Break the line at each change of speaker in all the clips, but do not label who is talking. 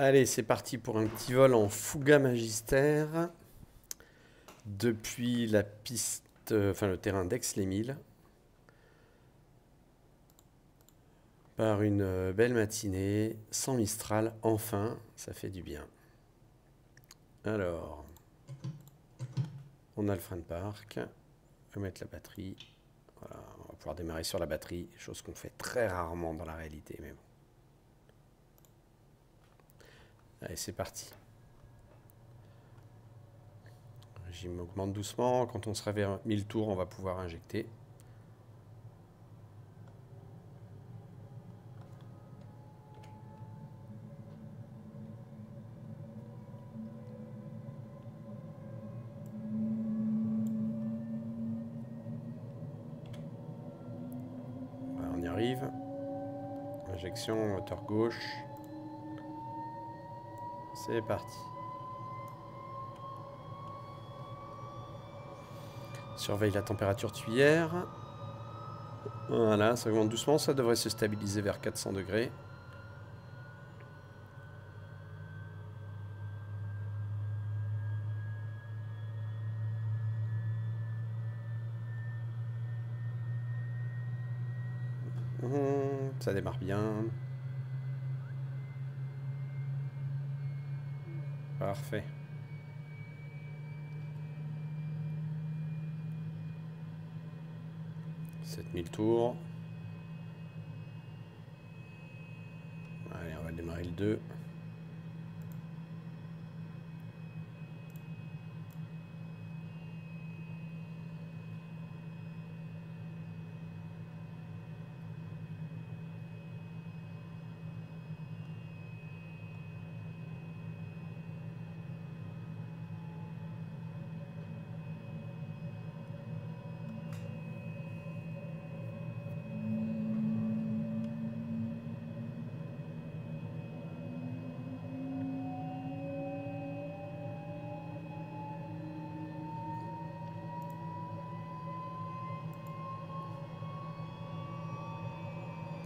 Allez, c'est parti pour un petit vol en Fuga Magister depuis la piste, enfin le terrain d'Aix-les-Milles, par une belle matinée, sans Mistral, enfin, ça fait du bien. Alors, on a le frein de parc, on va mettre la batterie, voilà, on va pouvoir démarrer sur la batterie, chose qu'on fait très rarement dans la réalité, mais bon. Allez, c'est parti. Le régime augmente doucement. Quand on sera vers 1000 tours, on va pouvoir injecter. Voilà, on y arrive. Injection, moteur gauche. C'est parti. Surveille la température tuyère. Voilà, ça augmente doucement, ça devrait se stabiliser vers 400 degrés. Ça démarre bien. Parfait. « 7000 tours. Allez, on va démarrer le 2.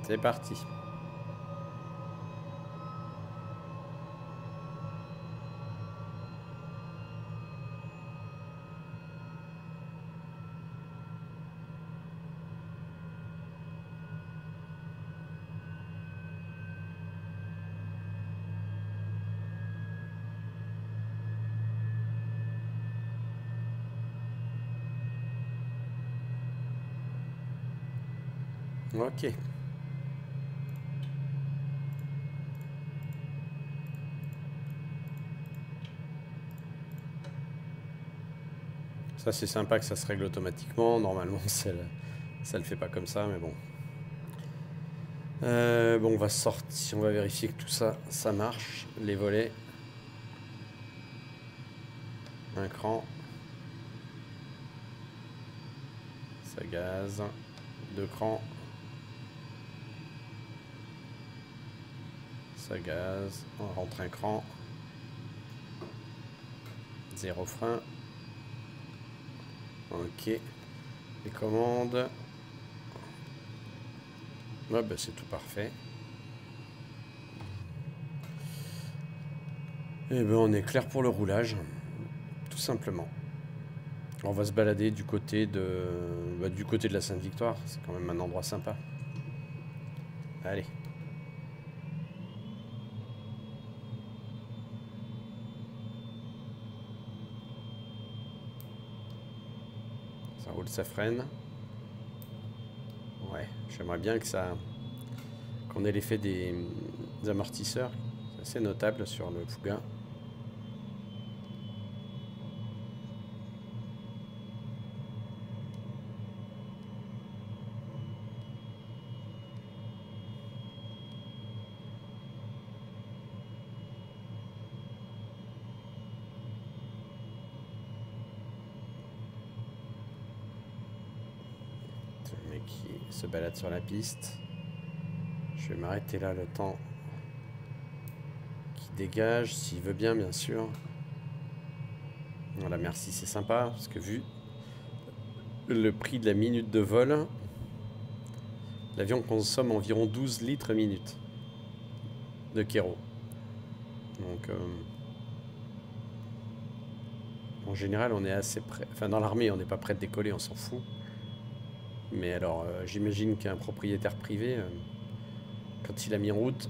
C'est parti. Ok. Ça, c'est sympa que ça se règle automatiquement. Normalement, ça le fait pas comme ça, mais bon. Bon, on va sortir, on va vérifier que tout ça, ça marche. Les volets. Un cran. Ça gaz. 2 crans. Ça gaz. On rentre un cran. 0 frein. Ok. Les commandes. Ouais, bah c'est tout parfait. Et ben on est clair pour le roulage. Tout simplement. On va se balader du côté de la Sainte-Victoire. C'est quand même un endroit sympa. Allez. Ça roule, ça freine. Ouais, j'aimerais bien que qu'on ait l'effet des amortisseurs. C'est assez notable sur le Fuga. Le mec qui se balade sur la piste. Je vais m'arrêter là le temps qu'il dégage, s'il veut bien, bien sûr. Voilà, merci, c'est sympa, parce que vu le prix de la minute de vol, l'avion consomme environ 12 litres minute de kéro. Donc, en général, on est assez près. Enfin, dans l'armée, on n'est pas prêt de décoller, on s'en fout. Mais alors, j'imagine qu'un propriétaire privé, quand il a mis en route,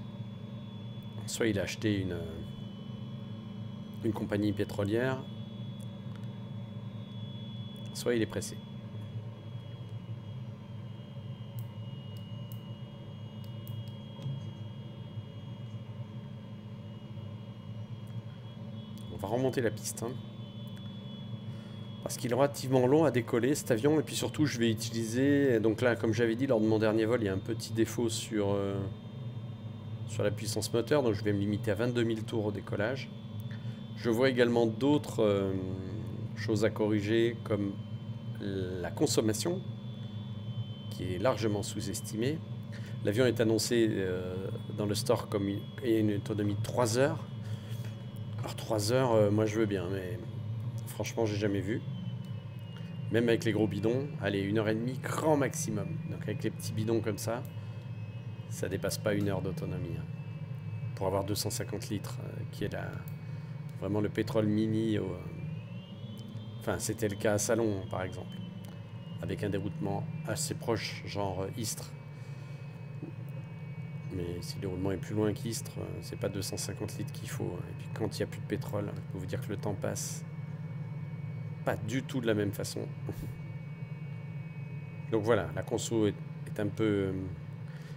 soit il a acheté une compagnie pétrolière, soit il est pressé. On va remonter la piste, hein. Parce qu'il est relativement long à décoller cet avion. Et puis surtout, je vais utiliser... Donc là, comme j'avais dit lors de mon dernier vol, il y a un petit défaut sur la puissance moteur. Donc je vais me limiter à 22 000 tours au décollage. Je vois également d'autres choses à corriger, comme la consommation, qui est largement sous-estimée. L'avion est annoncé dans le store comme une autonomie de 3 heures. Alors 3 heures, moi je veux bien, mais franchement, j'ai jamais vu. Même avec les gros bidons, allez, 1h30 grand maximum. Donc avec les petits bidons comme ça dépasse pas 1 heure d'autonomie. Hein. Pour avoir 250 litres, qui est vraiment le pétrole mini. Enfin, c'était le cas à Salon, par exemple. Avec un déroutement assez proche, genre Istres. Mais si le déroulement est plus loin qu'Istres, c'est pas 250 litres qu'il faut. Et puis quand il n'y a plus de pétrole, je peux vous dire que le temps passe pas du tout de la même façon. Donc voilà, la conso est un peu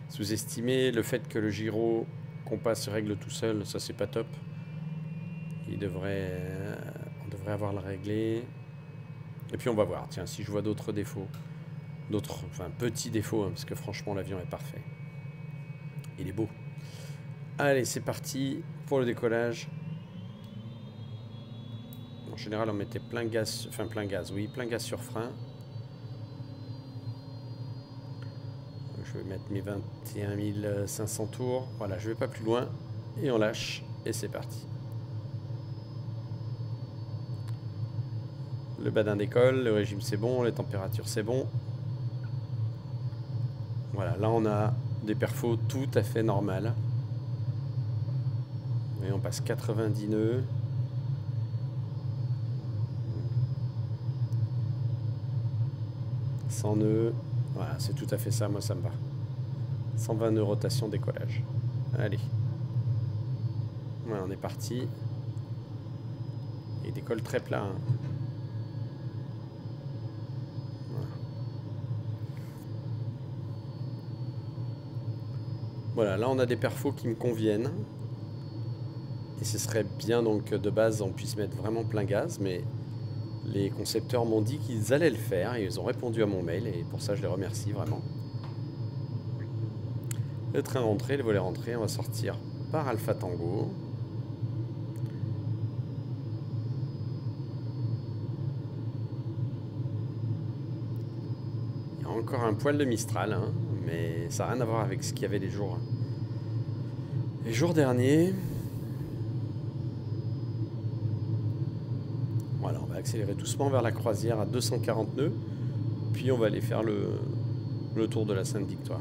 sous-estimée. Le fait que le gyro compas se règle tout seul, ça c'est pas top. On devrait avoir le réglé. Et puis on va voir, tiens, si je vois d'autres défauts. Enfin petits défauts, hein, parce que franchement l'avion est parfait. Il est beau. Allez, c'est parti pour le décollage. En général, on mettait plein gaz sur frein. Je vais mettre mes 21 500 tours. Voilà, je vais pas plus loin. Et on lâche. Et c'est parti. Le badin décolle, le régime c'est bon, les températures c'est bon. Voilà, là on a des perfos tout à fait normales. Et on passe 90 nœuds. « 100 nœuds. Voilà, c'est tout à fait ça, moi ça me va. 120 nœuds rotation décollage. Allez. Voilà, on est parti. Il décolle très plat. Hein. Voilà, là on a des perfos qui me conviennent. Et ce serait bien donc de base on puisse mettre vraiment plein gaz, mais les concepteurs m'ont dit qu'ils allaient le faire et ils ont répondu à mon mail et pour ça je les remercie vraiment. Le train rentré, le volet rentré, on va sortir par Alpha Tango. Il y a encore un poil de Mistral, hein, mais ça n'a rien à voir avec ce qu'il y avait les jours derniers. Voilà, on va accélérer doucement vers la croisière à 240 nœuds, puis on va aller faire le tour de la Sainte-Victoire.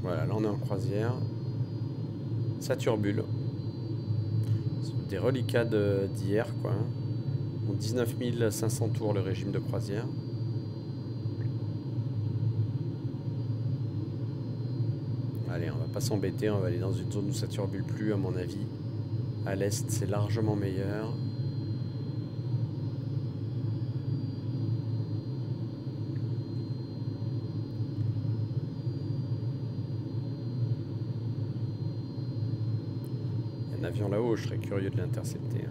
Voilà, là on est en croisière. Ça turbule. Des reliquats d'hier, quoi. 19 500 tours le régime de croisière. Allez, on va pas s'embêter, on va aller dans une zone où ça turbule plus, à mon avis. À l'est, c'est largement meilleur. Il y a un avion là-haut, je serais curieux de l'intercepter.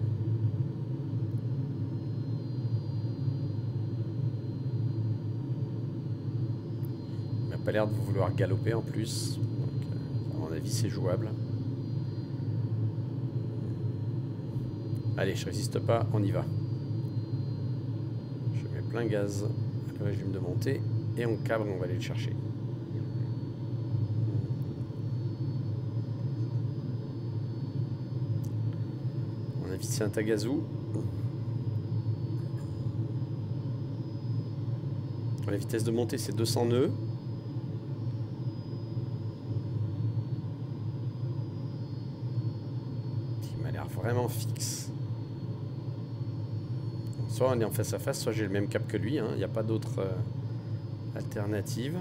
Il n'a pas l'air de vouloir galoper en plus. Donc, à mon avis, c'est jouable. Allez, je résiste pas, on y va. Je mets plein gaz, le régime de montée, et on cabre, on va aller le chercher. On a vissé un tagazou. La vitesse de montée, c'est 200 nœuds. vraiment fixe. Soit on est en face à face, soit j'ai le même cap que lui. Il n'y a pas d'autre alternative.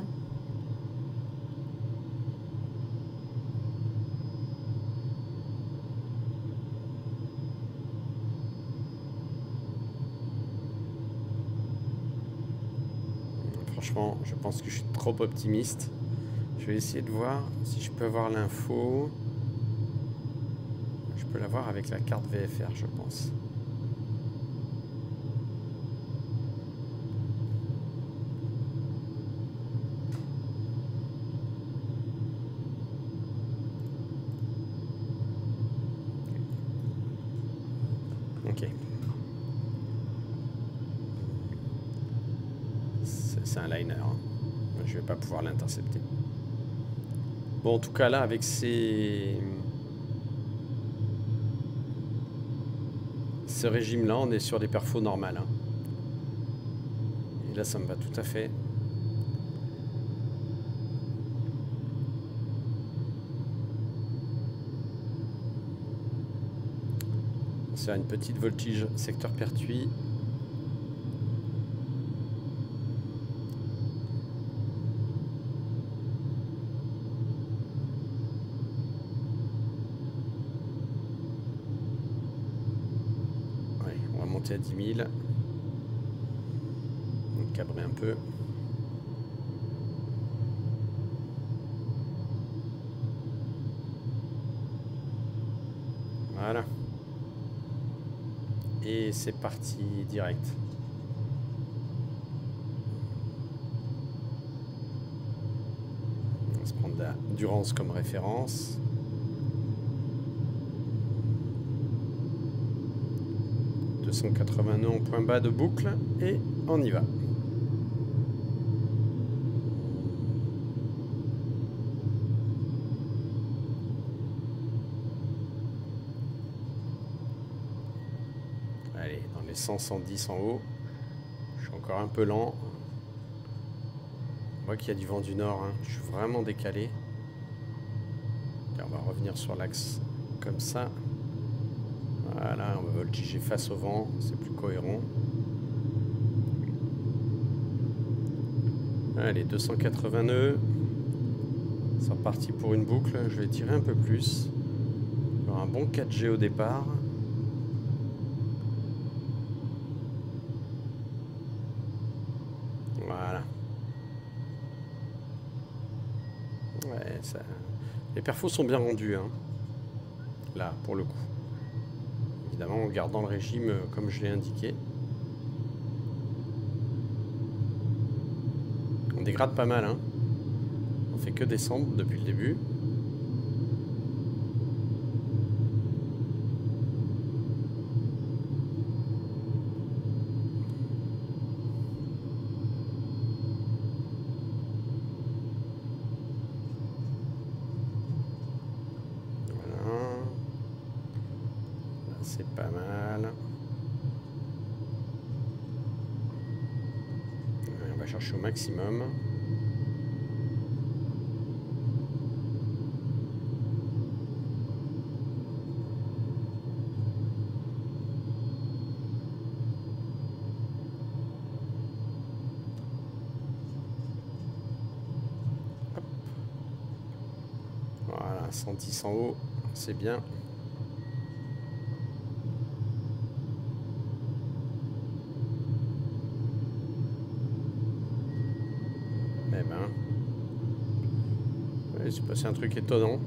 Franchement, je pense que je suis trop optimiste. Je vais essayer de voir si je peux avoir l'info. Je peux l'avoir avec la carte VFR, je pense. Ok. C'est un liner. Hein. Je vais pas pouvoir l'intercepter. Bon, en tout cas, là, avec ce régime-là, on est sur des perfos normales. Hein. Et là, ça me va tout à fait. C'est une petite voltige secteur Pertuis. À 10 000. On cabrer un peu. Voilà. Et c'est parti direct. On va se prendre la Durance comme référence. nœuds en point bas de boucle et on y va. Allez, dans les 100-110 en haut. Je suis encore un peu lent. On voit qu'il y a du vent du nord. Hein. Je suis vraiment décalé. Et on va revenir sur l'axe comme ça. Voilà, on va voltiger face au vent, c'est plus cohérent. Allez, 280 nœuds. C'est reparti pour une boucle. Je vais tirer un peu plus. Il y aura un bon 4G au départ. Voilà. Ouais, ça... Les perfos sont bien rendus, hein. Là, pour le coup. Évidemment, en gardant le régime comme je l'ai indiqué. On dégrade pas mal, hein. On fait que descendre depuis le début. C'est pas mal. On va chercher au maximum. Hop. Voilà, 110 en haut, c'est bien. Il s'est passé un truc étonnant.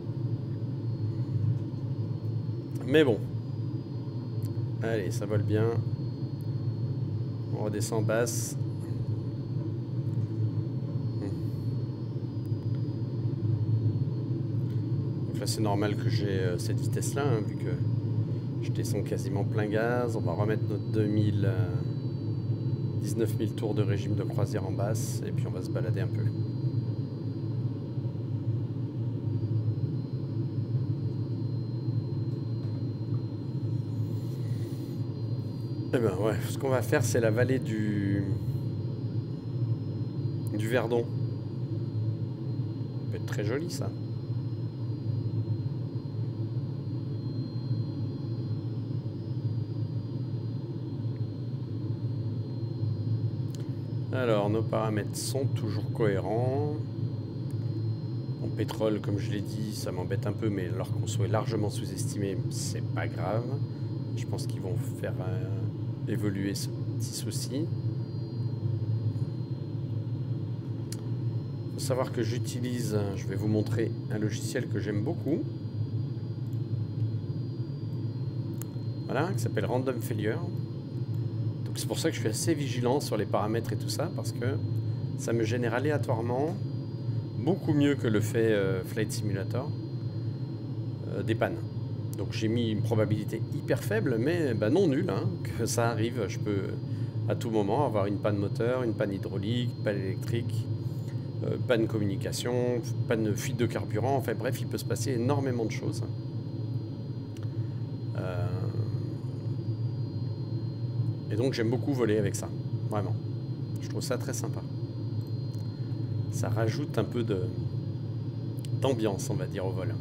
Mais bon. Allez, ça vole bien. On redescend basse. Donc là, c'est normal que j'ai cette vitesse-là, hein, vu que je descends quasiment plein gaz. On va remettre notre 19 000 tours de régime de croisière en basse. Et puis on va se balader un peu. Eh ben ouais, ce qu'on va faire, c'est la vallée du Verdon. Ça peut être très joli, ça. Alors, nos paramètres sont toujours cohérents. En pétrole, comme je l'ai dit, ça m'embête un peu, mais alors qu'on soit largement sous-estimé, c'est pas grave. Je pense qu'ils vont faire évoluer ce petit souci. Il faut savoir que j'utilise, je vais vous montrer un logiciel que j'aime beaucoup. Voilà, qui s'appelle Random Failure. Donc c'est pour ça que je suis assez vigilant sur les paramètres et tout ça, parce que ça me génère aléatoirement, beaucoup mieux que le fait Flight Simulator, des pannes. Donc j'ai mis une probabilité hyper faible, mais bah, non nulle, hein, que ça arrive. Je peux à tout moment avoir une panne moteur, une panne hydraulique, une panne électrique, panne communication, panne de fuite de carburant. Enfin bref, il peut se passer énormément de choses. Et donc j'aime beaucoup voler avec ça, vraiment. Je trouve ça très sympa. Ça rajoute un peu d'ambiance, on va dire, au vol.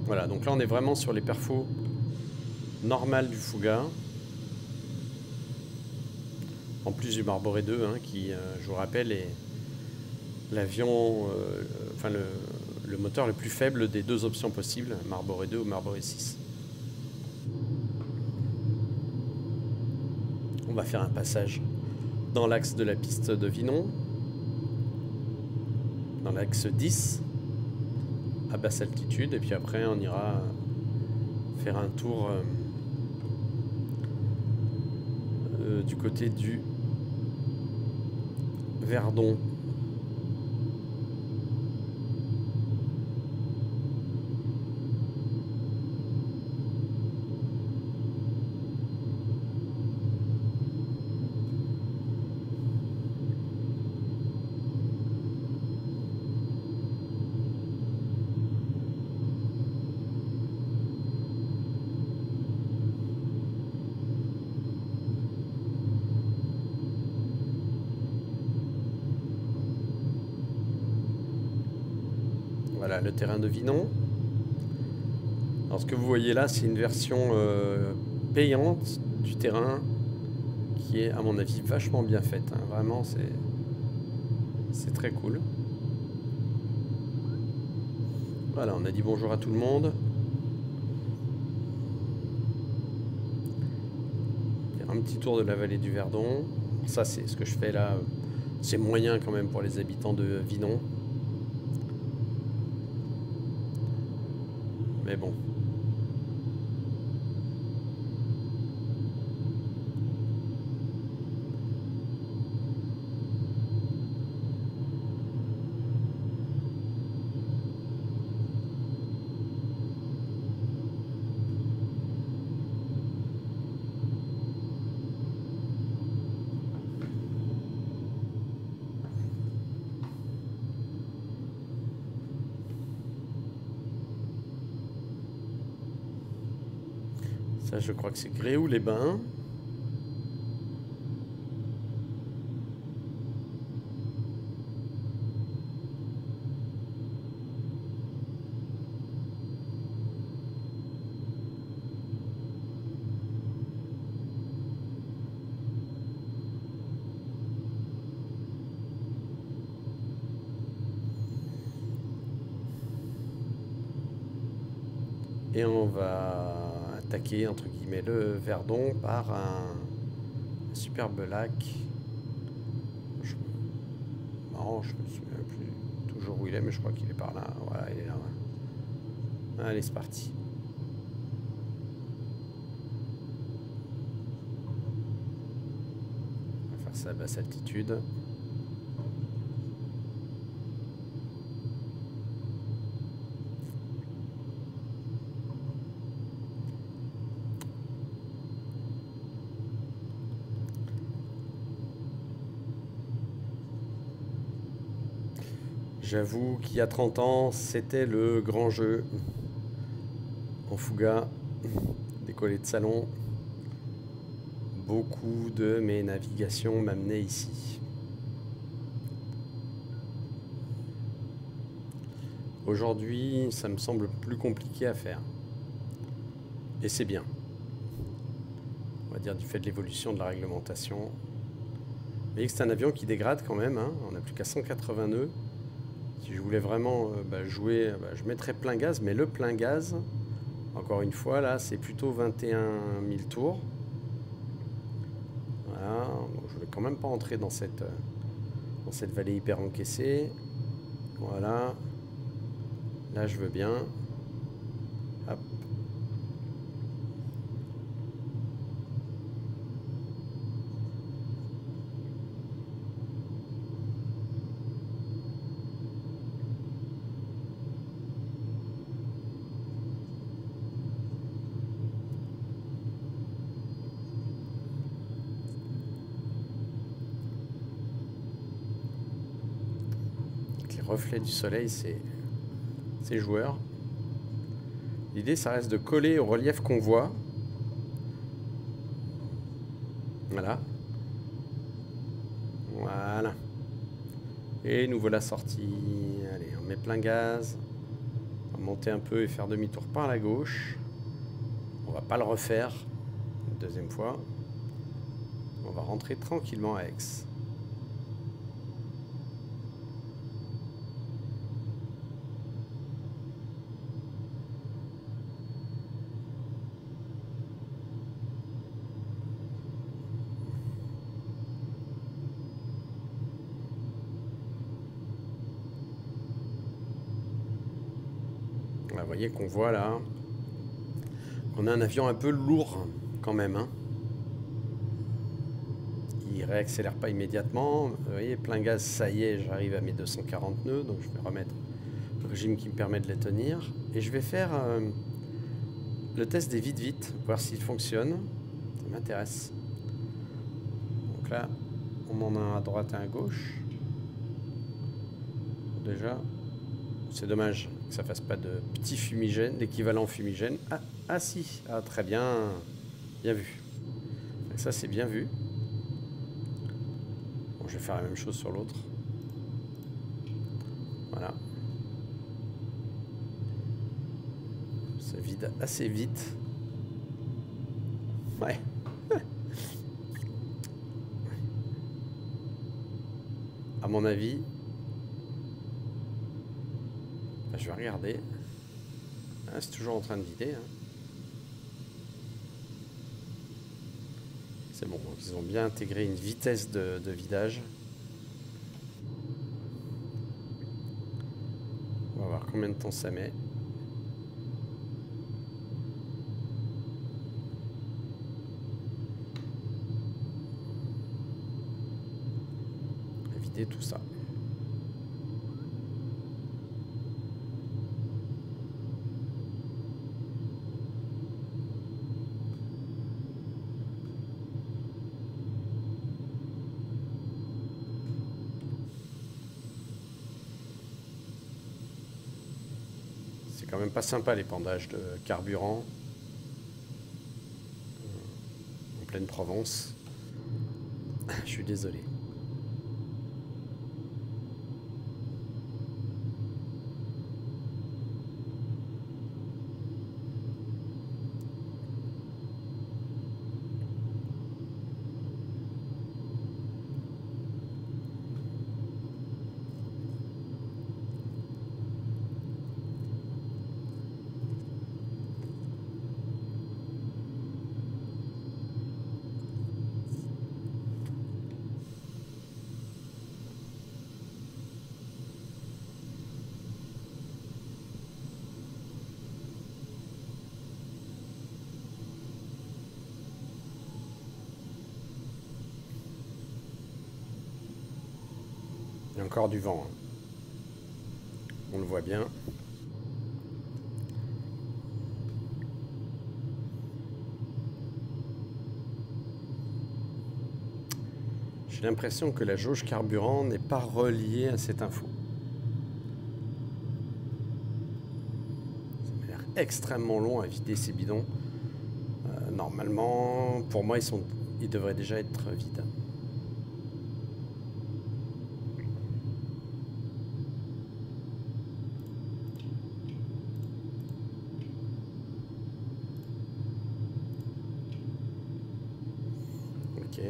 Voilà, donc là on est vraiment sur les perfos normales du Fuga. En plus du Marboré 2, hein, qui, je vous rappelle, est l'avion, enfin le moteur le plus faible des deux options possibles, Marboré 2 ou Marboré 6. On va faire un passage dans l'axe de la piste de Vinon, dans l'axe 10, à basse altitude, et puis après on ira faire un tour du côté du Verdon. Voilà le terrain de Vinon. Alors ce que vous voyez là, c'est une version payante du terrain qui est à mon avis vachement bien faite, hein. Vraiment c'est très cool. Voilà, on a dit bonjour à tout le monde. Faire un petit tour de la vallée du Verdon. Ça c'est ce que je fais là. C'est moyen quand même pour les habitants de Vinon. Mais bon. Ça, je crois que c'est Gréoux-les-Bains. Et on va attaquer entre guillemets le Verdon par un superbe lac. Marrant, je me souviens plus toujours où il est, mais je crois qu'il est par là. Voilà, il est là. Ouais. Allez, c'est parti. On va faire ça à basse altitude. J'avoue qu'il y a 30 ans, c'était le grand jeu. En Fuga, décollé de salon. Beaucoup de mes navigations m'amenaient ici. Aujourd'hui, ça me semble plus compliqué à faire. Et c'est bien. On va dire du fait de l'évolution de la réglementation. Vous voyez que c'est un avion qui dégrade quand même, hein. On n'a plus qu'à 180 nœuds. Si je voulais vraiment jouer, je mettrais plein gaz, mais le plein gaz, encore une fois, là, c'est plutôt 21 000 tours. Voilà, donc je ne vais quand même pas entrer dans cette vallée hyper encaissée. Voilà. Là, je veux bien. Hop. Reflet du soleil, c'est joueur. L'idée, ça reste de coller au relief qu'on voit. Voilà. Voilà. Et nous voilà sortis. Allez, on met plein gaz. On va monter un peu et faire demi-tour par la gauche. On va pas le refaire une deuxième fois. On va rentrer tranquillement à Aix. Vous voyez qu'on voit là qu'on a un avion un peu lourd quand même, hein. Il réaccélère pas immédiatement. Vous voyez, plein gaz, ça y est, j'arrive à mes 240 nœuds, donc je vais remettre le régime qui me permet de les tenir. Et je vais faire le test des vite-vite, voir s'il fonctionne. Ça m'intéresse. Donc là, on en a un à droite et un à gauche. Déjà, c'est dommage que ça fasse pas de petit fumigène, l'équivalent fumigène. Ah si, ah, très bien, bien vu. Donc ça c'est bien vu. Bon, je vais faire la même chose sur l'autre. Voilà. Ça vide assez vite. Ouais. À mon avis, je vais regarder. Ah, c'est toujours en train de vider, hein. C'est bon, donc ils ont bien intégré une vitesse de vidage. On va voir combien de temps ça met. Vider tout ça. C'est quand même pas sympa l'épandage de carburant en pleine Provence. Je suis désolé. Il y a encore du vent, hein. On le voit bien. J'ai l'impression que la jauge carburant n'est pas reliée à cette info. Ça m'a l'air extrêmement long à vider ces bidons. Normalement, pour moi, ils devraient déjà être vides. Ok.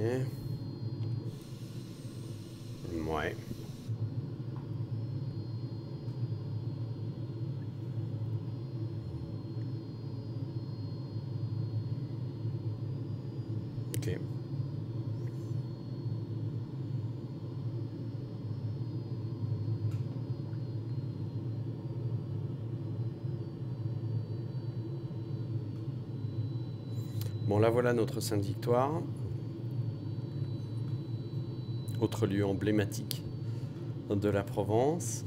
Ouais. Ok. Bon, là voilà notre Sainte-Victoire. Autre lieu emblématique de la Provence.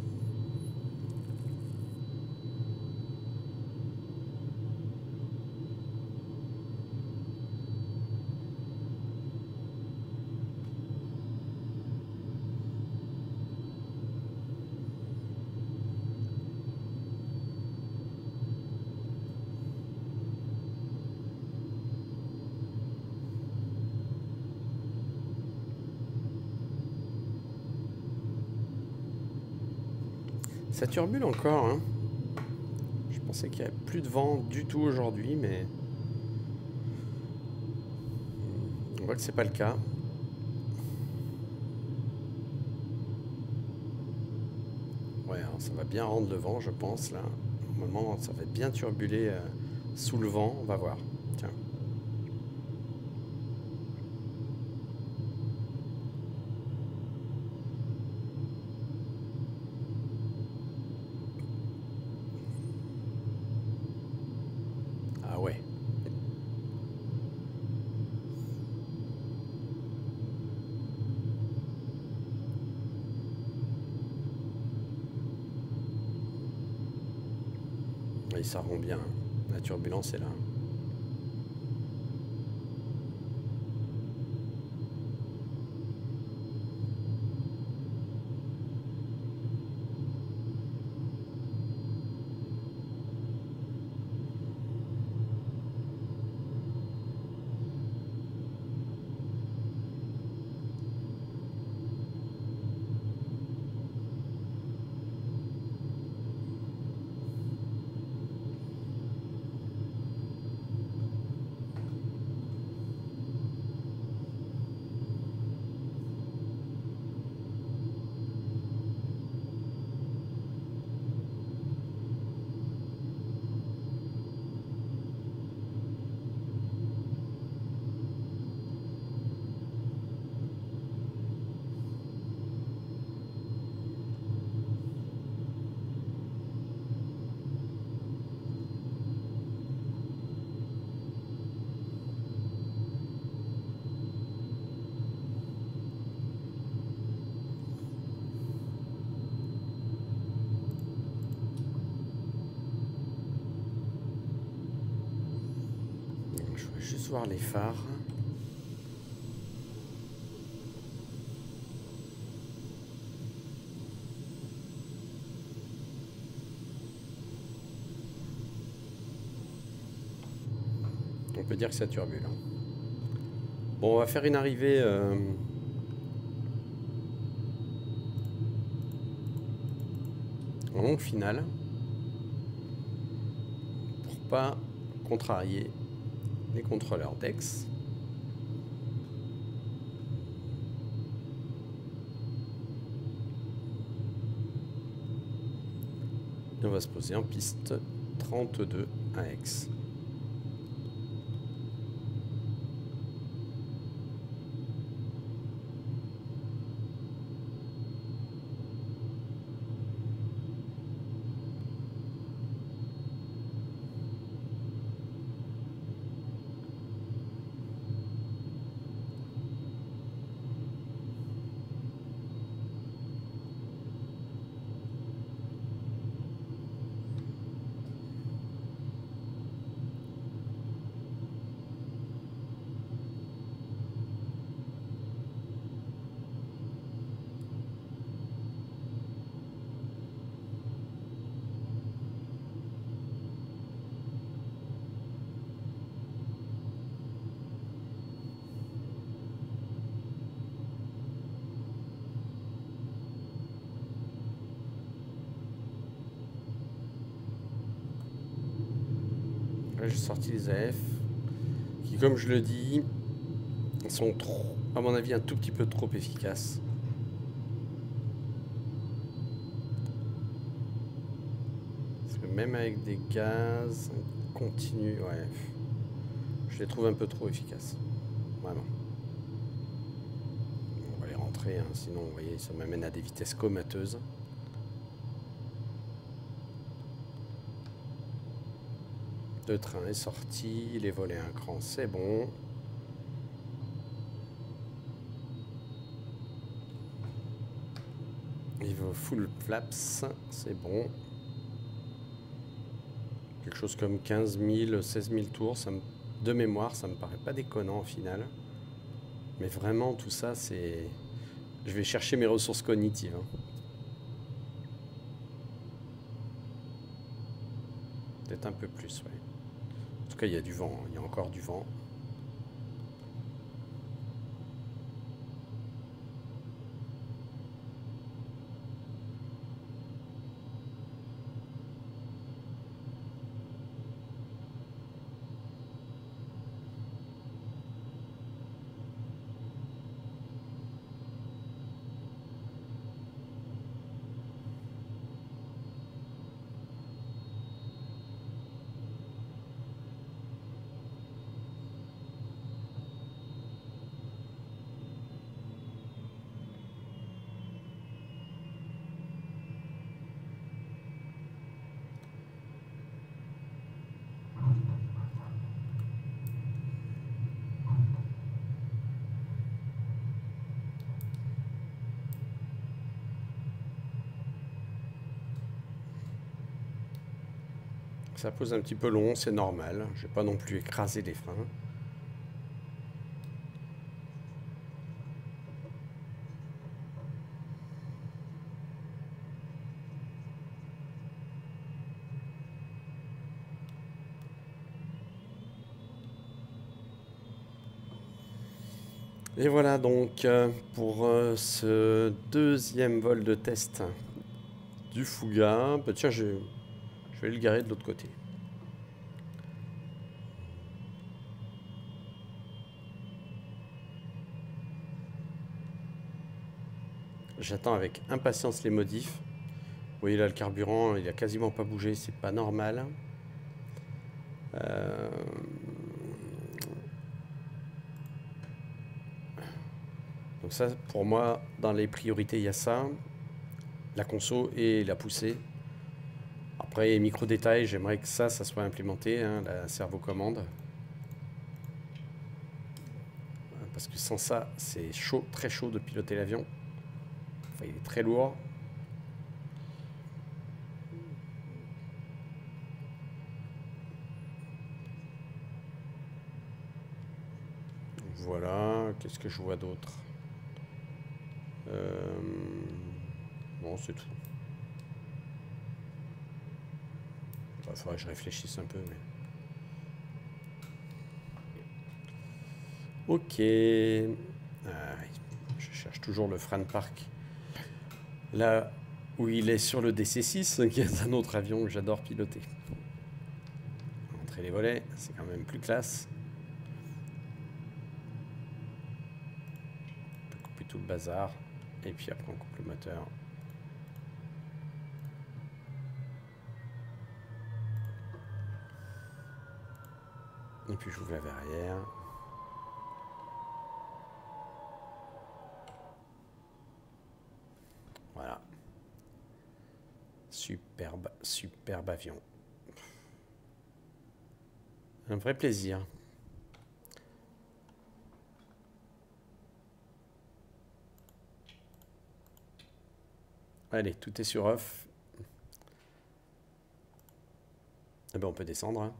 Ça turbule encore, hein. Je pensais qu'il n'y avait plus de vent du tout aujourd'hui, mais on voit que c'est pas le cas. Ouais, alors ça va bien rendre le vent, je pense, là. Normalement, ça va bien turbuler sous le vent, on va voir. Tiens. Ah ouais. Oui, ça rend bien. La turbulence est là. Je vais juste voir les phares. On peut dire que ça turbule. Bon, on va faire une arrivée en longue finale pour pas contrarier les contrôleurs d'Aix. Et on va se poser en piste 32 à Aix. Là, j'ai sorti les AF qui, comme je le dis, Ils sont trop, à mon avis, un tout petit peu trop efficaces. Parce que même avec des gaz continus, ouais, je les trouve un peu trop efficaces. Vraiment. On va les rentrer, hein, sinon, vous voyez, ça m'amène à des vitesses comateuses. Le train est sorti, les volets un cran, c'est bon. Il veut full flaps, c'est bon. Quelque chose comme 15 000, 16 000 tours, de mémoire, ça me paraît pas déconnant au final. Mais vraiment, tout ça, c'est... Je vais chercher mes ressources cognitives. Hein. Peut-être un peu plus, ouais. En tout cas, il y a du vent, hein. Il y a encore du vent. Ça pose un petit peu long, c'est normal. Je vais pas non plus écraser les freins. Et voilà donc pour ce deuxième vol de test du Fuga. Bah, tiens, je vais le garer de l'autre côté. J'attends avec impatience les modifs. Vous voyez là le carburant, il a quasiment pas bougé, c'est pas normal. Donc ça, pour moi, dans les priorités, il y a ça. La conso et la poussée. Après, micro-détails, j'aimerais que ça soit implémenté, hein, la servo-commande. Parce que sans ça, c'est chaud, très chaud de piloter l'avion. Enfin, il est très lourd. Voilà, qu'est-ce que je vois d'autre? Bon, c'est tout. Il faudrait que je réfléchisse un peu. Mais... Ok. Je cherche toujours le Fran Park. Là où il est sur le DC-6, qui est un autre avion que j'adore piloter. Entrer les volets, c'est quand même plus classe. On peut couper tout le bazar. Et puis après on coupe le moteur. Et puis j'ouvre la verrière. Voilà. Superbe, superbe avion. Un vrai plaisir. Allez, tout est sur off. Eh ben, on peut descendre. Hein.